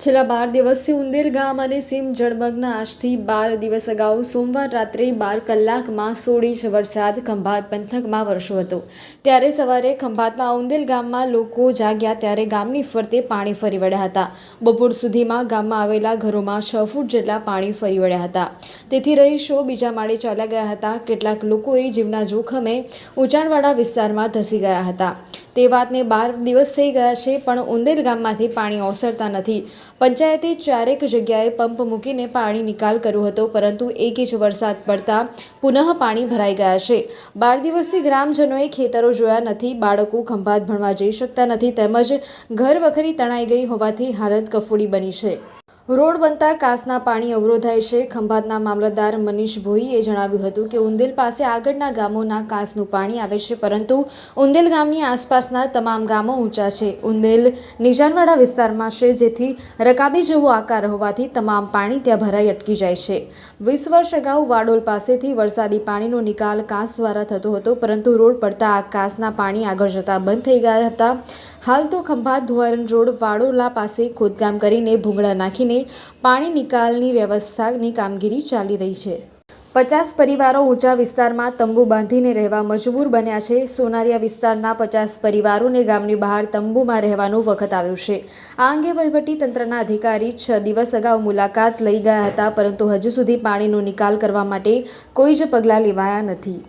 છેલ્લા 12 દિવસથી ઉંદેર ગામ અને સીમ જળમગ્ન આજથી 12 દિવસ અગાઉ સોમવાર રાત્રે 12 કલાકમાં 16 ઇંચ વરસાદ ખંભાત પંથકમાં વરસ્યો હતો। ત્યારે સવારે ખંભાતના ઉંદેલ ગામમાં લોકો જાગ્યા ત્યારે ગામની ફરતે પાણી ફરી વળ્યા હતા। બપોર સુધીમાં ગામમાં આવેલા ઘરોમાં 6 ફૂટ જેટલા પાણી ફરી વળ્યા હતા। તેથી રહીશો બીજા માળે ચાલ્યા ગયા હતા। કેટલાક લોકોએ જીવના જોખમે ઊંચાણવાળા વિસ્તારમાં ધસી ગયા હતા। તે વાતને 12 દિવસ થઈ ગયા છે પણ ઉંદેલ ગામમાંથી પાણી ઓસરતા નથી। પંચાયતે ચારેક જગ્યાએ પંપ મૂકીને પાણી નિકાલ કર્યો હતો પરંતુ 1 ઇંચ વરસાદ પડતા પુનઃ પાણી ભરાઈ ગયા છે। 12 દિવસથી ગ્રામજનોએ ખેતરો જોયા નથી। બાળકો ખંભાત ભણવા જઈ શકતા નથી તેમજ ઘર વખરી તણાઈ ગઈ હોવાથી હાલત કફોડી બની છે। રોડ બનતા કાસના પાણી અવરોધાય છે। ખંભાતના મામલતદાર મનીષ ભોઈએ જણાવ્યું હતું કે ઉંદેલ પાસે આગળના ગામોના કાસનું પાણી આવે છે પરંતુ ઉંદેલ ગામની આસપાસના તમામ ગામો ઊંચા છે। ઉંદેલ નીચાણવાળા વિસ્તારમાં છે જેથી રકાબી જેવો આકાર હોવાથી તમામ પાણી ત્યાં ભરાઈ અટકી જાય છે। 20 વર્ષ અગાઉ વાડોલ પાસેથી વરસાદી પાણીનો નિકાલ કાસ દ્વારા થતો હતો પરંતુ રોડ પડતા આ કાસના પાણી આગળ જતા બંધ થઈ ગયા હતા। હાલ તો ખંભાત ધોવારણ રોડ વાડોલા પાસે ખોદકામ કરીને ભૂંગળા નાખીને પાણી નિકાલની વ્યવસ્થાની કામગીરી ચાલી રહી છે। 50 પરિવારો ઊંચા વિસ્તારમાં તંબુ બાંધીને રહેવા મજબૂર બન્યા છે। સોનારિયા વિસ્તારના 50 પરિવારોને ગામની બહાર તંબુમાં રહેવાનો વખત આવ્યો છે। આ અંગે વહીવટી તંત્રના અધિકારી 6 દિવસ અગાઉ મુલાકાત લઈ ગયા હતા પરંતુ હજુ સુધી પાણીનો નિકાલ કરવા માટે કોઈ જ પગલાં લેવાયા નથી।